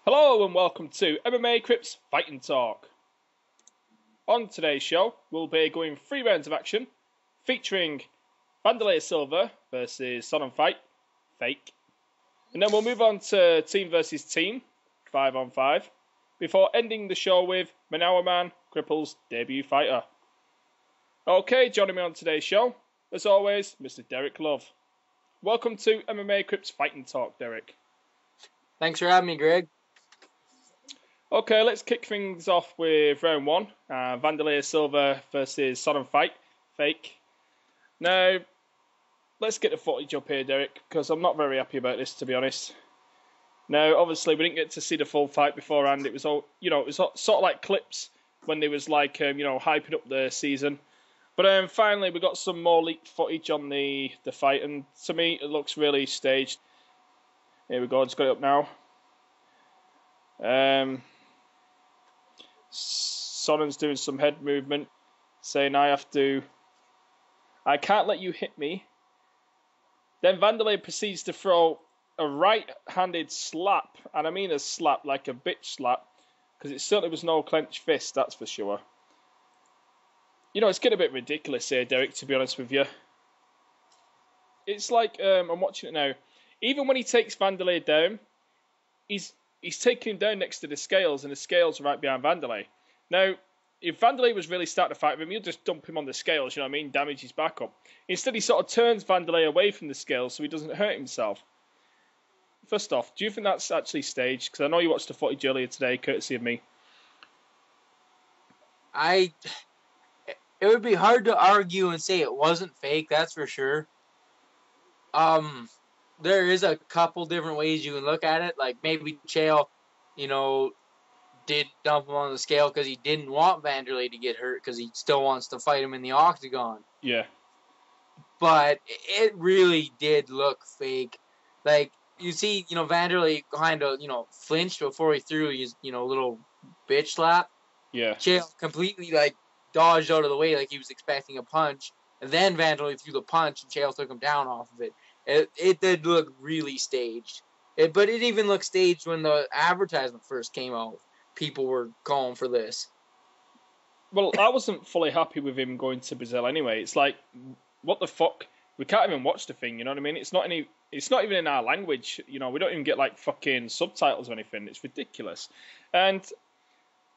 Hello and welcome to MMA Crips Fighting Talk. On today's show, we'll be going 3 rounds of action, featuring Vanderlei Silva versus Sonnen Fake. And then we'll move on to team versus team, 5-on-5, before ending the show with Minowaman, Cripples' debut fighter. Okay, joining me on today's show, as always, Mr. Derek Love. Welcome to MMA Crips Fighting Talk, Derek. Thanks for having me, Greg. Okay, let's kick things off with round 1. Vanderlei Silva versus Sonnen Fake. Now, let's get the footage up here, Derek, because I'm not very happy about this, to be honest. Now, obviously, we didn't get to see the full fight beforehand. It was all, it was sort of like clips when they was like, hyping up the season. But finally, we got some more leaked footage on the fight, and to me, it looks really staged. Here we go, just got it up now. Sonnen's doing some head movement, saying I can't let you hit me. Then Vanderlei proceeds to throw a right-handed slap, and I mean a slap, like a bitch slap, because it certainly was no clenched fist, that's for sure. It's getting a bit ridiculous here, Derek, to be honest with you. It's like, I'm watching it now, even when he takes Vanderlei down, he's taking him down next to the scales, and the scales are right behind Vanderlei. Now, if Vanderlei was really starting to fight with him, he'll just dump him on the scales, damage his back up. Instead, he sort of turns Vanderlei away from the scales so he doesn't hurt himself. First off, do you think that's actually staged? Because I know you watched the footage earlier today, courtesy of me. It would be hard to argue and say it wasn't fake, that's for sure. There is a couple different ways you can look at it. Like maybe Chael, did dump him on the scale because he didn't want Vanderlei to get hurt because he still wants to fight him in the octagon. Yeah. But it really did look fake. Like, you see, Vanderlei kind of, flinched before he threw his, little bitch slap. Yeah. Chael completely, dodged out of the way like he was expecting a punch. And then Vanderlei threw the punch and Chael took him down off of it. It did look really staged. But it even looked staged when the advertisement first came out. People were calling for this. Well, I wasn't fully happy with him going to Brazil anyway. It's like, what the fuck? We can't even watch the thing, you know what I mean? It's not even in our language, we don't even get fucking subtitles or anything. It's ridiculous. And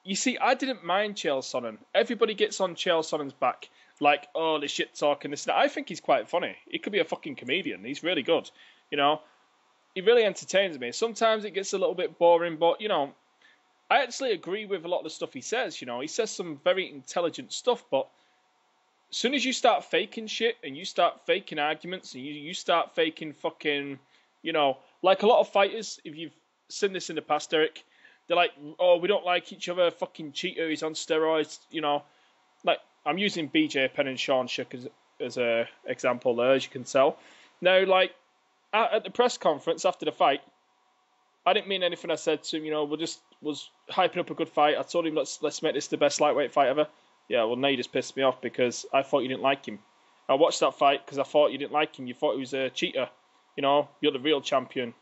you see, I didn't mind Chael Sonnen. Everybody gets on Chael Sonnen's back. Like, oh, the shit talking, this and that. I think he's quite funny. He could be a fucking comedian. He's really good. He really entertains me. Sometimes it gets a little bit boring, but, I actually agree with a lot of the stuff he says, He says some very intelligent stuff, but as soon as you start faking shit and you start faking arguments and you start faking fucking, like a lot of fighters, if you've seen this in the past, Eric, they're like, oh, we don't like each other, fucking cheater, he's on steroids, Like, I'm using BJ Penn and Sean Shook as a example there, as you can tell. Now, at the press conference after the fight, I didn't mean anything I said to him, was hyping up a good fight. I told him, let's make this the best lightweight fight ever. Yeah, well, now you just pissed me off because I thought you didn't like him. I watched that fight because I thought you didn't like him. You thought he was a cheater. You're the real champion.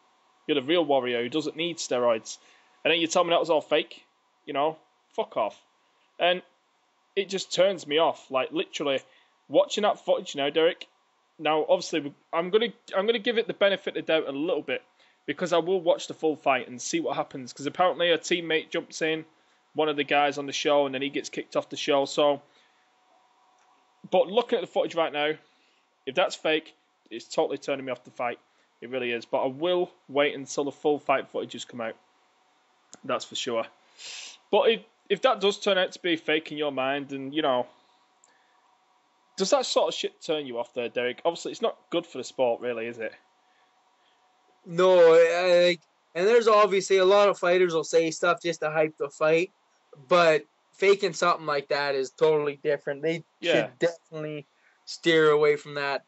You're the real warrior who doesn't need steroids. And then you tell me that was all fake. Fuck off. And it just turns me off. Like, literally, watching that footage now, Derek. Now, obviously, I'm gonna give it the benefit of the doubt a little bit, because I will watch the full fight and see what happens. Because apparently a teammate jumps in, one of the guys on the show, and then he gets kicked off the show. So, but looking at the footage right now, if that's fake, it's totally turning me off the fight. It really is. But I will wait until the full fight footage has come out. That's for sure. But if that does turn out to be fake in your mind, and does that sort of shit turn you off there, Derek? Obviously, it's not good for the sport, really, is it? No, and there's obviously a lot of fighters will say stuff just to hype the fight, but faking something like that is totally different. They should definitely steer away from that.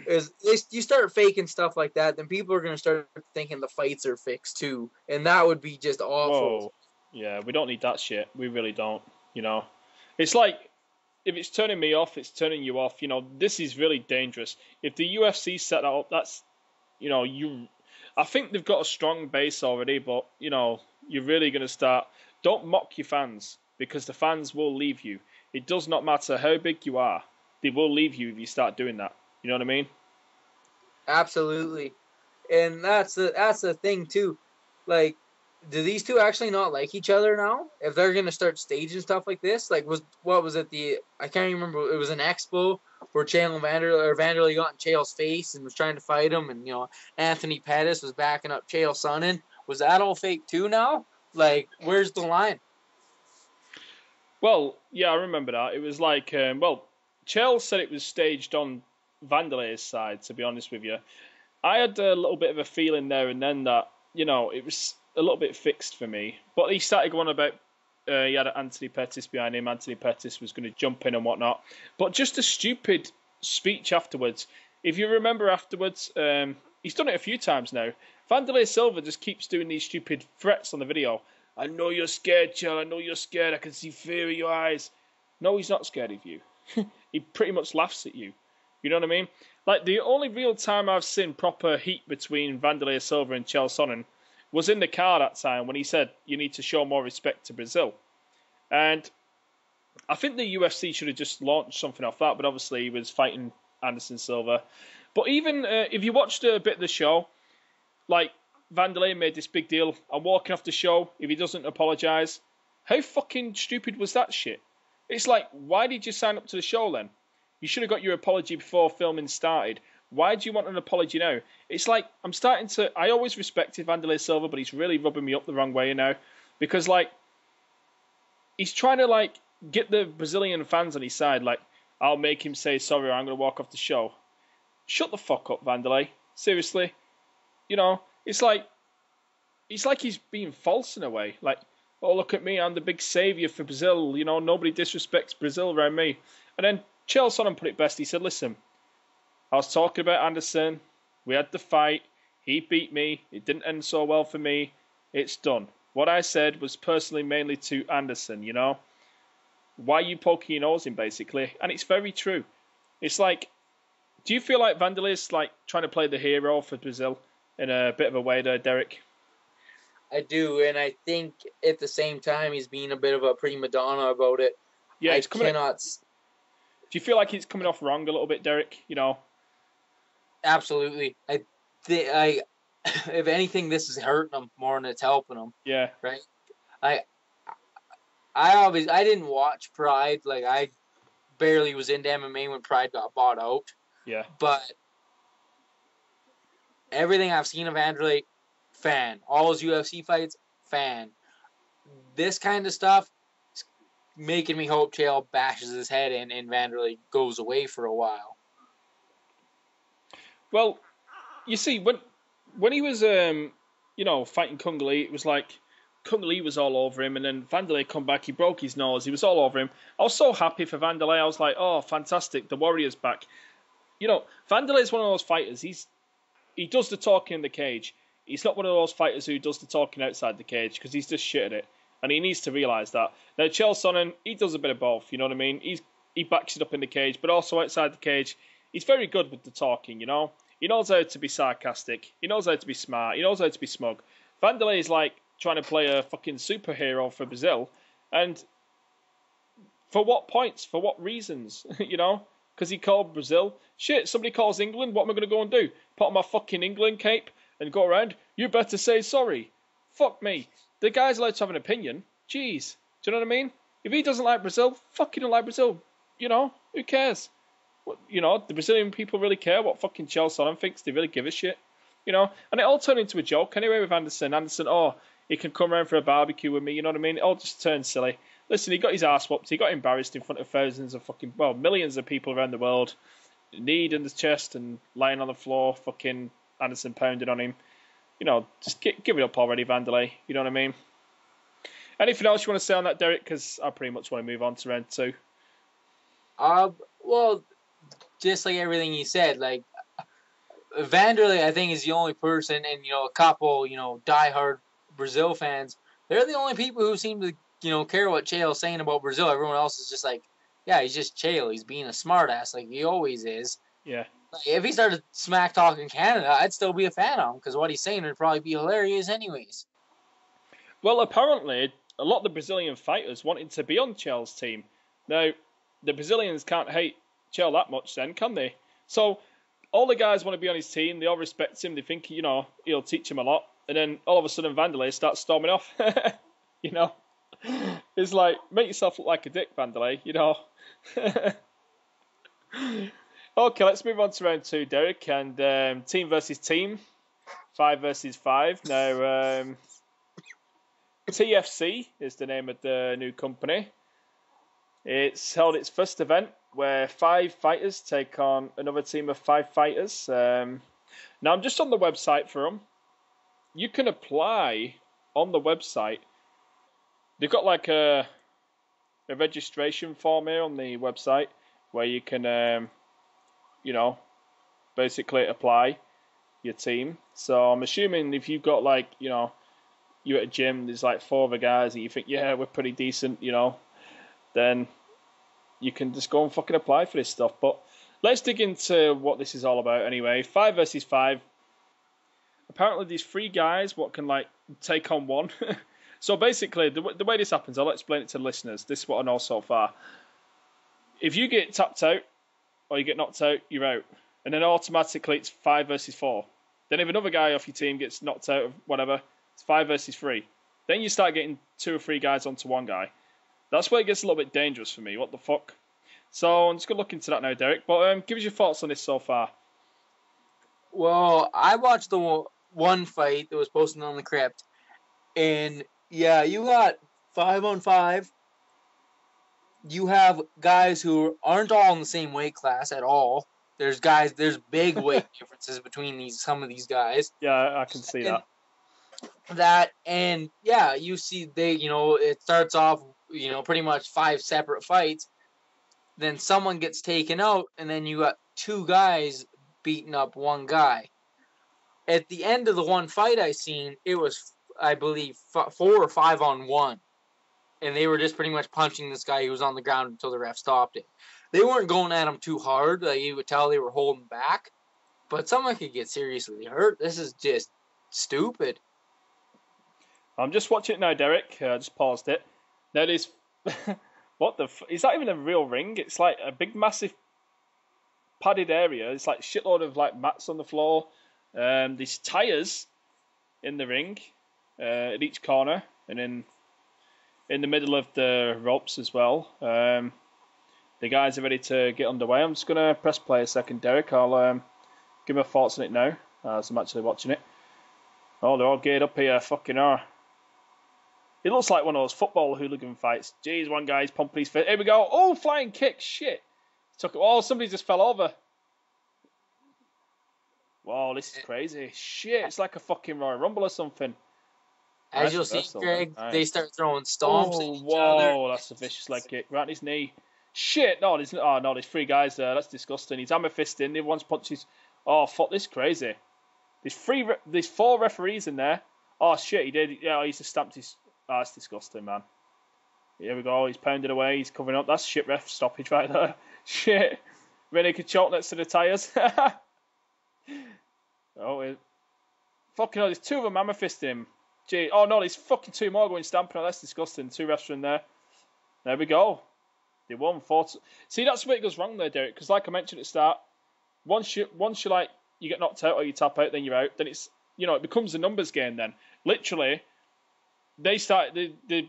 You start faking stuff like that, then people are going to start thinking the fights are fixed too, and that would be just awful. Whoa. Yeah, we don't need that shit. We really don't, It's like, if it's turning me off, it's turning you off. This is really dangerous. If the UFC set that up, that's, I think they've got a strong base already, but, You're really going to start. Don't mock your fans, because the fans will leave you. It does not matter how big you are. They will leave you if you start doing that. You know what I mean? Absolutely. And that's the thing too. Like, do these two actually not like each other now? If they're gonna start staging stuff like this, like what was it? I can't even remember. It was an expo where Chael and Vanderlei got in Chael's face and was trying to fight him, and Anthony Pettis was backing up Chael Sonnen. Was that all fake too now? Like, where's the line? Well, yeah, I remember that. It was like, Chael said it was staged on Vanderlei's side. To be honest with you, I had a little bit of a feeling there and then that it was a little bit fixed for me. But he started going about he had Anthony Pettis behind him. Anthony Pettis was going to jump in and whatnot. But just a stupid speech afterwards. If you remember afterwards, he's done it a few times now. Vanderlei Silva just keeps doing these stupid threats on the video. I know you're scared, Chael. I know you're scared. I can see fear in your eyes. No, he's not scared of you. He pretty much laughs at you. You know what I mean? Like, the only real time I've seen proper heat between Vanderlei Silva and Chael Sonnen was in the car that time when he said, you need to show more respect to Brazil. And I think the UFC should have just launched something off that, but obviously he was fighting Anderson Silva. But even if you watched a bit of the show, like, Vanderlei made this big deal. I'm walking off the show if he doesn't apologise. How fucking stupid was that shit? It's like, why did you sign up to the show then? You should have got your apology before filming started. Why do you want an apology now? It's like, I always respected Vanderlei Silva, but he's really rubbing me up the wrong way now. Because, like, he's trying to, like, get the Brazilian fans on his side. Like, I'll make him say sorry or I'm going to walk off the show. Shut the fuck up, Vanderlei. Seriously. It's like he's being false in a way. Like, oh, look at me, I'm the big saviour for Brazil. Nobody disrespects Brazil around me. And then Chael Sonnen put it best. He said, listen, I was talking about Anderson. We had the fight. He beat me. It didn't end so well for me. It's done. What I said was personally mainly to Anderson, Why are you poking your nose in, basically? And it's very true. It's like, do you feel like Vanderlei's like trying to play the hero for Brazil in a bit of a way there, Derek? I do, and I think at the same time he's being a bit of a prima donna about it. Yeah, do you feel like he's coming off wrong a little bit, Derek? Absolutely. If anything, this is hurting him more than it's helping him. Yeah. Right. I didn't watch Pride. Like, I barely was into MMA when Pride got bought out. Yeah. But everything I've seen of Vanderlei, fan. All his UFC fights, fan. This kind of stuff is making me hope Chael bashes his head in and Vanderlei goes away for a while. Well, you see, when he was fighting Kung Lee, it was like Kung Lee was all over him, and then Vanderlei come back, he broke his nose, he was all over him. I was so happy for Vanderlei. I was like, oh, fantastic, the Warrior's back. Vanderlei's one of those fighters. He does the talking in the cage. He's not one of those fighters who does the talking outside the cage, because he's just shit at it. And he needs to realise that. Now, Chael Sonnen, he does a bit of both, you know what I mean? He backs it up in the cage, but also outside the cage, he's very good with the talking, He knows how to be sarcastic. He knows how to be smart. He knows how to be smug. Vanderlei is like trying to play a fucking superhero for Brazil. And for what points? For what reasons? Because he called Brazil. Shit, somebody calls England. What am I going to go and do? Put on my fucking England cape and go around? You better say sorry. Fuck me. The guy's allowed to have an opinion. Jeez. Do you know what I mean? If he doesn't like Brazil, fuck, he don't like Brazil. Who cares? The Brazilian people really care what fucking Chael Sonnen thinks. They really give a shit. And it all turned into a joke anyway with Anderson. Anderson, oh, he can come around for a barbecue with me, you know what I mean? It all just turned silly. Listen, he got his ass whooped. He got embarrassed in front of thousands of millions of people around the world. Knee in his chest and lying on the floor, fucking Anderson pounding on him. Just give it up already, Vanderlei. You know what I mean? Anything else you want to say on that, Derek? Because I pretty much want to move on to round 2. Well, just like everything you said, like, Vanderlei, I think, is the only person, and, a couple, diehard Brazil fans, they're the only people who seem to, care what Chael's saying about Brazil. Everyone else is just like, yeah, he's just Chael. He's being a smartass like he always is. Yeah. Like, if he started smack-talking Canada, I'd still be a fan of him, because what he's saying would probably be hilarious anyways. Well, apparently, a lot of the Brazilian fighters wanted to be on Chael's team. Now, the Brazilians can't hate Chael that much then, can they? So, all the guys want to be on his team. They all respect him. They think, he'll teach them a lot. And then, all of a sudden, Vanderlei starts storming off. It's like, make yourself look like a dick, Vanderlei, Okay, let's move on to round 2, Derek. And team versus team. 5 versus 5. Now, TFC is the name of the new company. It's held its first event where 5 fighters take on another team of 5 fighters. Now, I'm just on the website for them. You can apply on the website. They've got like a registration form here on the website where you can, basically apply your team. So I'm assuming if you've got like, you're at a gym, there's like 4 other guys and you think, yeah, we're pretty decent, then you can just go and fucking apply for this stuff. But let's dig into what this is all about anyway. 5 versus 5. Apparently there's 3 guys what can like take on 1. So basically the way this happens, I'll explain it to the listeners. This is what I know so far. If you get tapped out or you get knocked out, you're out. And then automatically it's 5 versus 4. Then if another guy off your team gets knocked out or whatever, it's 5 versus 3. Then you start getting 2 or 3 guys onto 1 guy. That's where it gets a little bit dangerous for me. What the fuck? So I'm just going to look into that now, Derek. But give us your thoughts on this so far. Well, I watched the one fight that was posted on the Crypt. And, yeah, you got 5-on-5. You have guys who aren't all in the same weight class at all. There's big weight differences between some of these guys. Yeah, I can see that. And yeah, you see it starts off, pretty much 5 separate fights. Then someone gets taken out, and then you got 2 guys beating up 1 guy. At the end of the one fight I seen, it was, I believe, 4 or 5-on-1. And they were just pretty much punching this guy who was on the ground until the ref stopped it. They weren't going at him too hard. Like, you could tell they were holding back. But someone could get seriously hurt. This is just stupid. I'm just watching it now, Derek. I just paused it. Now there's... what the... Is that even a real ring? It's like a big, massive padded area. It's like a shitload of like mats on the floor. There's tyres in the ring at each corner. And then in the middle of the ropes as well. The guys are ready to get underway. I'm just going to press play a second, Derek. I'll give my thoughts on it now as I'm actually watching it. Oh, they're all geared up here. Fucking are. It looks like one of those football hooligan fights. Jeez, one guy's pumping his fist. Here we go. Oh, flying kick. Shit. Took it. Oh, somebody just fell over. Wow, this is crazy. Shit, it's like a fucking Royal Rumble or something. As you'll see, Greg, they start throwing stomps at each other. Whoa, that's a vicious leg kick. Right in his knee. Shit, no, there's 3 guys there. That's disgusting. He's hammer fisting. The other one's punches. Oh, fuck, this is crazy. There's 4 referees in there. Oh, shit, he did. Yeah, he's just stamped his... Oh, that's disgusting, man. Here we go. He's pounded away. He's covering up. That's shit ref stoppage right there. Shit. Rennie could choke next to the tyres. Fucking hell, there's 2 of them hammer fisting him. Gee, oh no, there's fucking 2 more going stamping. That's disgusting. 2 refs are in there. There we go. They won 4. See, that's where it goes wrong there, Derek. Because like I mentioned at the start, once you like you get knocked out or you tap out, then you're out. Then it's it becomes a numbers game. Then literally, they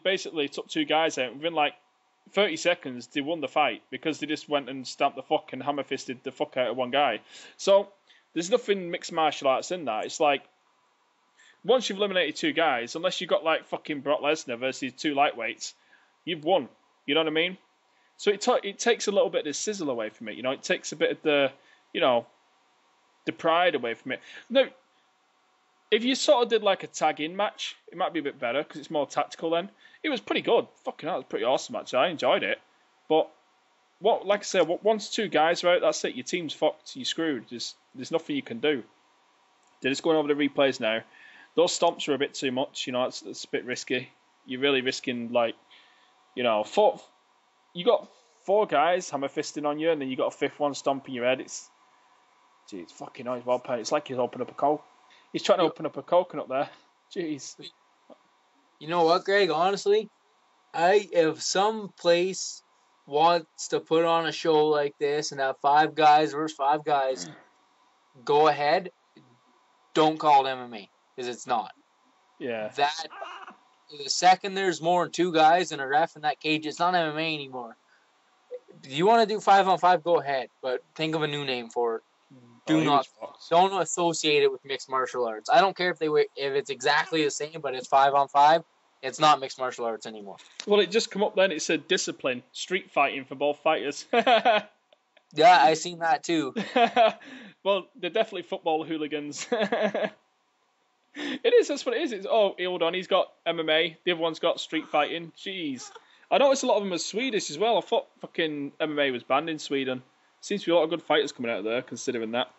basically took 2 guys out within like 30 seconds. They won the fight because they just went and stamped the fuck and hammer fisted the fuck out of 1 guy. So there's nothing mixed martial arts in that. It's like once you've eliminated 2 guys, unless you've got like fucking Brock Lesnar versus 2 lightweights, you've won. You know what I mean? So it takes a little bit of the sizzle away from it. It takes a bit of the, the pride away from it. Now, if you sort of did like a tag-in match, it might be a bit better because it's more tactical then. It was pretty good. Fucking hell, it was pretty awesome actually. I enjoyed it. But, like I said, once 2 guys are out, that's it. Your team's fucked. You're screwed. There's nothing you can do. They're just going over the replays now. Those stomps are a bit too much. It's a bit risky. You're really risking like, 4... You got 4 guys hammer fisting on you, and then you got a 5th one stomping your head. It's fucking nice. Well played. It's like he's trying to open up a coconut there. Jeez. You know what, Greg? Honestly, if some place wants to put on a show like this and have 5 guys versus 5 guys, go ahead. Don't call it MMA because it's not. Yeah. That the second there's more than 2 guys and a ref in that cage, it's not MMA anymore. If you want to do 5-on-5, go ahead, but think of a new name for it. Don't associate it with mixed martial arts. I don't care if it's exactly the same, but it's 5-on-5. It's not mixed martial arts anymore. Well, it just come up then. It said discipline, street fighting for both fighters. Yeah, I seen that too. Well, they're definitely football hooligans. It is. That's what it is. It's, hold on. He's got MMA. The other one's got street fighting. Jeez. I noticed a lot of them are Swedish as well. I thought fucking MMA was banned in Sweden. Seems to be a lot of good fighters coming out of there, considering that.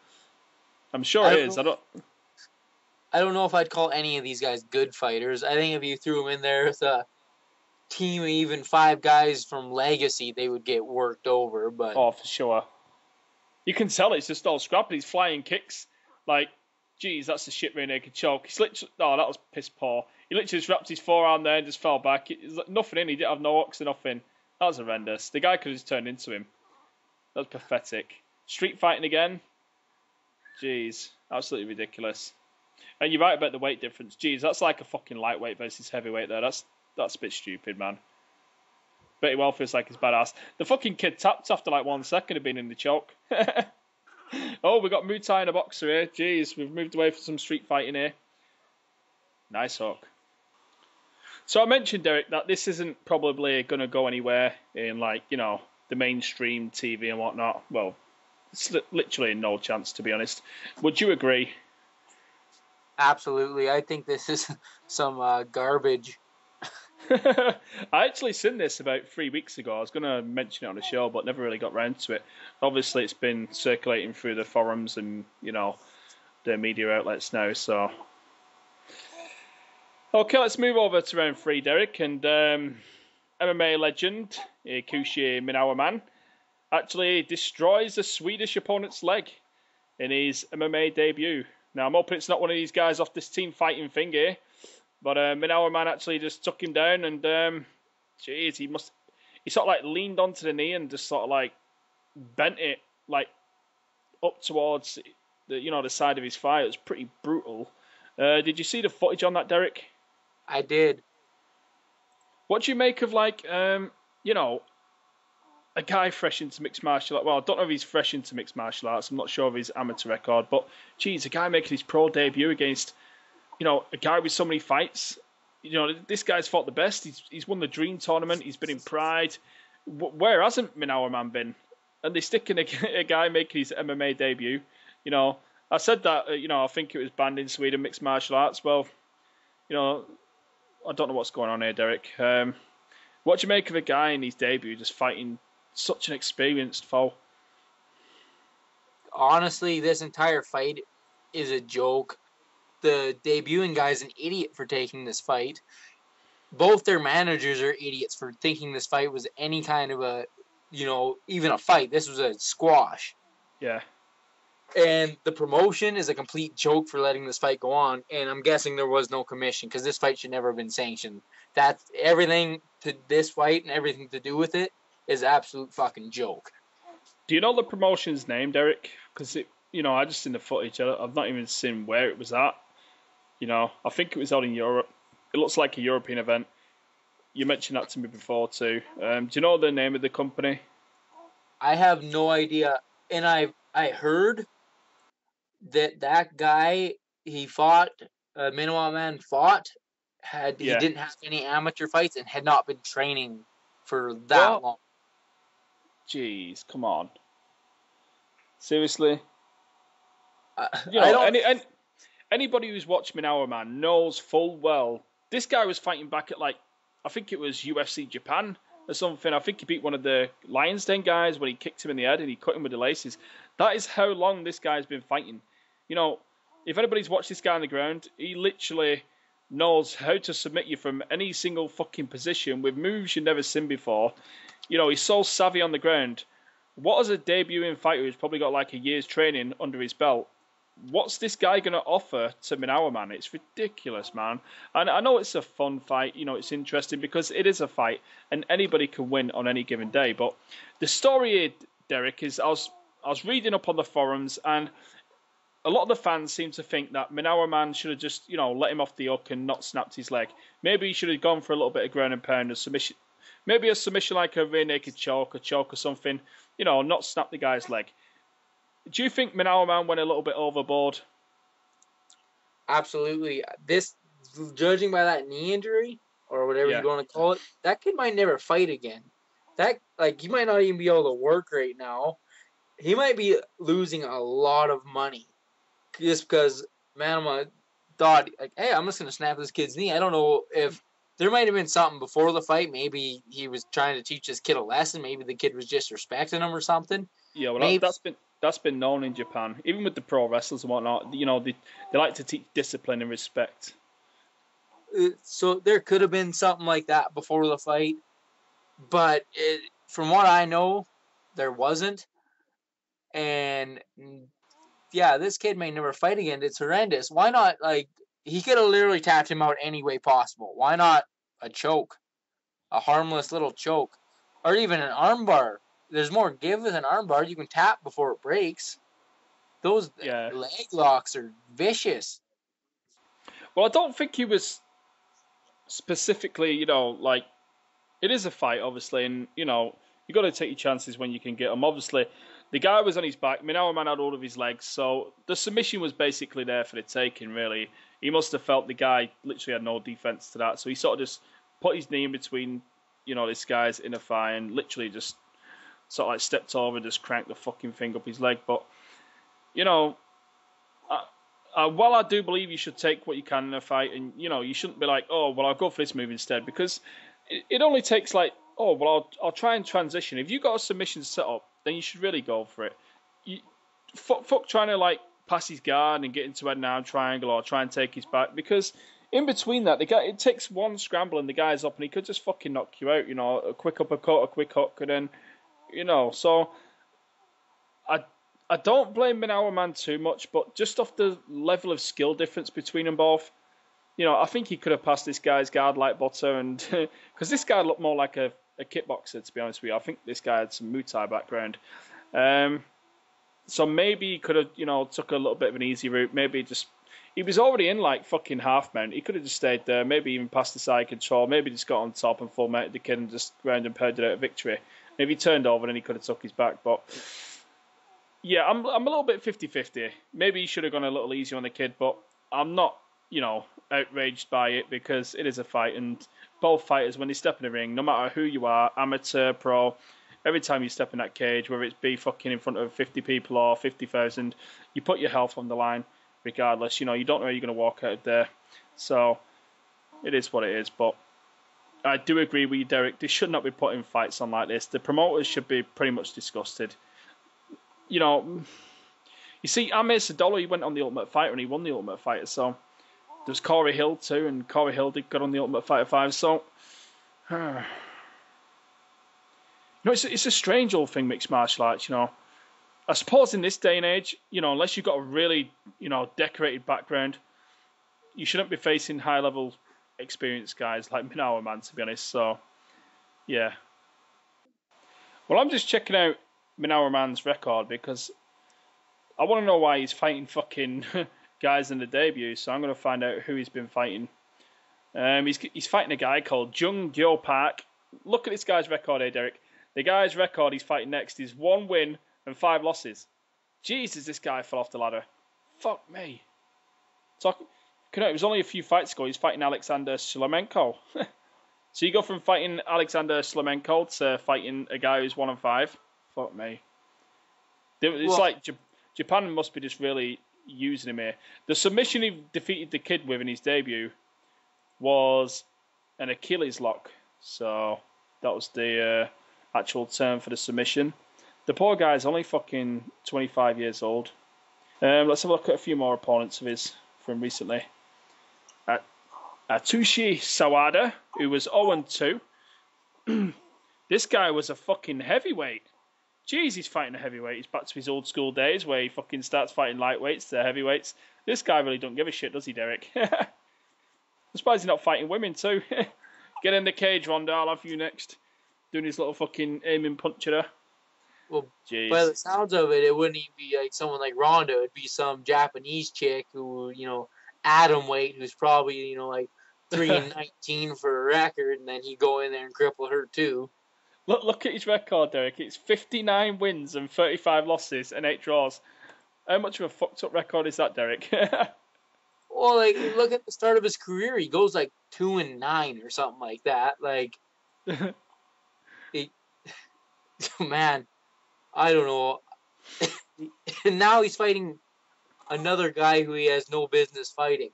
I'm sure it is. I don't know if I'd call any of these guys good fighters. I think if you threw them in there with a team of even 5 guys from Legacy, they would get worked over. But for sure. You can tell it's just all scrappy. He's flying kicks. Like, geez, that's a shit rear naked choke. He's literally, that was piss poor. He literally just wrapped his forearm there and just fell back. Nothing in. He didn't have no hooks or nothing. That was horrendous. The guy could have just turned into him. That was pathetic. Street fighting again. Jeez, absolutely ridiculous. And you're right about the weight difference. Jeez, that's like a fucking lightweight versus heavyweight there. That's a bit stupid, man. Bet he well feels like he's badass. The fucking kid tapped after like 1 second of being in the choke. Oh, we got Muay Thai and a boxer here. Jeez, we've moved away from some street fighting here. Nice hook. So I mentioned, Derek, that this isn't probably going to go anywhere in, like, you know, the mainstream TV and whatnot. Well, it's literally no chance, to be honest. Would you agree? Absolutely. I think this is some garbage. I actually seen this about 3 weeks ago. I was going to mention it on the show, but never really got round to it. Obviously, it's been circulating through the forums and, you know, the media outlets now, so... Okay, let's move over to round 3, Derek. And MMA legend, Kushi Minowaman, actually destroys a Swedish opponent's leg in his MMA debut. Now, I'm hoping it's not one of these guys off this team fighting thing here. But Minowaman actually just took him down and, jeez, he sort of like leaned onto the knee and just sort of like bent it like up towards the side of his thigh. It was pretty brutal. Did you see the footage on that, Derek? I did. What do you make of, like, a guy fresh into mixed martial arts? Well, I don't know if he's fresh into mixed martial arts. I'm not sure of his amateur record. But, geez, a guy making his pro debut against, a guy with so many fights. This guy's fought the best. He's won the Dream Tournament. He's been in Pride. Where hasn't Minowaman been? And they stick in a guy making his MMA debut. I said that, I think it was banned in Sweden, mixed martial arts. Well, I don't know what's going on here, Derek. What do you make of a guy in his debut just fighting such an experienced foe? Honestly, this entire fight is a joke. The debuting guy's an idiot for taking this fight. Both their managers are idiots for thinking this fight was any kind of a, even a fight. This was a squash. Yeah. And the promotion is a complete joke for letting this fight go on. And I'm guessing there was no commission because this fight should never have been sanctioned. That's everything to this fight and everything to do with it is absolute fucking joke. Do you know the promotion's name, Derek? Because I just seen the footage. I've not even seen where it was at. I think it was out in Europe. It looks like a European event. You mentioned that to me before too. Do you know the name of the company? I have no idea. And I heard that guy he fought, Minowaman fought, he didn't have any amateur fights and had not been training for that long. Jeez, come on. Seriously? Anybody who's watched Minowaman knows full well this guy was fighting back at, like, I think it was UFC Japan or something. I think he beat one of the Lions Den guys when he kicked him in the head and he cut him with the laces. That is how long this guy's been fighting. If anybody's watched this guy on the ground, he literally knows how to submit you from any single fucking position with moves you've never seen before. He's so savvy on the ground. What as a debuting fighter who's probably got like a year's training under his belt, what's this guy going to offer to Minowaman? It's ridiculous, man. And I know it's a fun fight. You know, it's interesting because it is a fight and anybody can win on any given day. But the story here, Derek, is I was reading up on the forums and a lot of the fans seem to think that Minowaman should have just, you know, let him off the hook and not snapped his leg. Maybe he should have gone for a little bit of ground and pound, a submission. Maybe a submission like a rear naked choke, a choke or something. You know, not snap the guy's leg. Do you think Minowaman went a little bit overboard? Absolutely. This, judging by that knee injury, or whatever you want to call it, that kid might never fight again. That, like, he might not even be able to work right now. He might be losing a lot of money just because Minowaman thought, like, hey, I'm just going to snap this kid's knee. I don't know if there might have been something before the fight. Maybe he was trying to teach this kid a lesson. Maybe the kid was just respecting him or something. Yeah, well, that's been known in Japan, even with the pro wrestlers and whatnot. You know, they like to teach discipline and respect. So there could have been something like that before the fight, but from what I know, there wasn't. And yeah, this kid may never fight again. It's horrendous. Why not? Like, he could have literally tapped him out any way possible. Why not a choke, a harmless little choke, or even an armbar? There's more give with an armbar. You can tap before it breaks. Those leg locks are vicious. Well, I don't think he was specifically, you know, like, it is a fight, obviously, and, you know, you got to take your chances when you can get them. Obviously, the guy was on his back. Minowaman had all of his legs, so the submission was basically there for the taking, really. He must have felt the guy literally had no defense to that, so he sort of just put his knee in between, you know, this guy's inner thigh and literally just sort of like stepped over and just cranked the fucking thing up his leg. But, you know, while I do believe you should take what you can in a fight, and, you know, you shouldn't be like, oh, well, I'll go for this move instead, because it only takes like, oh, well, I'll try and transition. If you've got a submission set up, then you should really go for it. Fuck trying to, like, pass his guard and get into a now triangle or try and take his back, because in between that, it takes one scramble and the guy's up and he could just fucking knock you out, you know, a quick uppercut, a quick hook, and then, you know, so I don't blame Minowaman too much, but just off the level of skill difference between them both, you know, I think he could have passed this guy's guard like butter, and because this guy looked more like a kickboxer, to be honest with you. I think this guy had some Muay Thai background. So maybe he could have, you know, took a little bit of an easy route. Maybe just, he was already in like fucking half mount. He could have just stayed there, maybe even passed the side control, maybe just got on top and full mounted the kid and just ground and pounded out a victory. Maybe he turned over and then he could have took his back, but yeah, I'm a little bit 50-50. Maybe he should have gone a little easier on the kid, but I'm not, you know, outraged by it because it is a fight, and both fighters, when they step in the ring, no matter who you are, amateur, pro, every time you step in that cage, whether it's be fucking in front of 50 people or 50,000, you put your health on the line regardless. You know, you don't know how you're going to walk out of there. So it is what it is, but I do agree with you, Derek. They should not be putting fights on like this. The promoters should be pretty much disgusted. You know, you see, Amir Sadollah, he went on the Ultimate Fighter and he won the Ultimate Fighter. So there's Corey Hill too, and Corey Hill did got on the Ultimate Fighter 5. So, you know, it's a strange old thing, mixed martial arts. You know, I suppose in this day and age, you know, unless you've got a really, you know, decorated background, you shouldn't be facing high level experienced guys like Minowaman, to be honest. So, yeah. Well, I'm just checking out Minowaman's record because I want to know why he's fighting fucking guys in the debut. So I'm going to find out who he's been fighting. He's fighting a guy called Jung Gyo Park. Look at this guy's record here, Derek. The guy's record he's fighting next is 1 win and 5 losses. Jesus, this guy fell off the ladder. Fuck me. So, it was only a few fights ago. He's fighting Alexander Shlemenko. So you go from fighting Alexander Shlemenko to fighting a guy who's 1 and 5. Fuck me. It's like Japan must be just really using him here. The submission he defeated the kid with in his debut was an Achilles lock. So that was the actual term for the submission. The poor guy's only fucking 25 years old. Let's have a look at a few more opponents of his from recently. Atsushi Sawada, who was 0-2. This guy was a fucking heavyweight. Jeez, he's fighting a heavyweight. He's back to his old school days where he fucking starts fighting lightweights to heavyweights. This guy really don't give a shit, does he, Derek? I'm surprised he's not fighting women too. Get in the cage, Ronda. I'll have you next. Doing his little fucking aiming punch at her. Well, jeez. by the sounds of it, it wouldn't even be like someone like Ronda. It'd be some Japanese chick who, atom weight, who's probably, like 3-19 for a record, and then he'd go in there and cripple her too. Look at his record, Derek. It's 59 wins and 35 losses and 8 draws. How much of a fucked up record is that, Derek? Well, like, look at the start of his career. He goes like 2-9 or something like that. Like, man, I don't know. And now he's fighting another guy who he has no business fighting.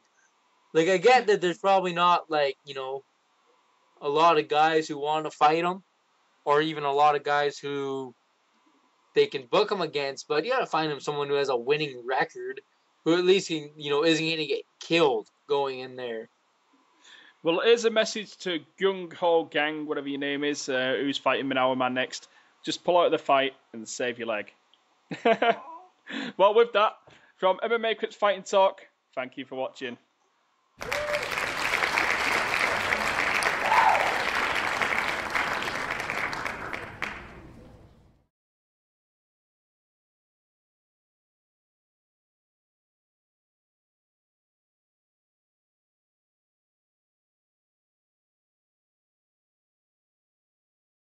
Like, I get that there's probably not, like, a lot of guys who want to fight him, or even a lot of guys who they can book him against, but you gotta find him someone who has a winning record, who at least can, isn't gonna get killed going in there. Well, here's a message to Gung Ho Gang, whatever your name is, who's fighting Minowaman next. Just pull out of the fight and save your leg. Well, with that, from MMA Crips Fighting Talk, thank you for watching.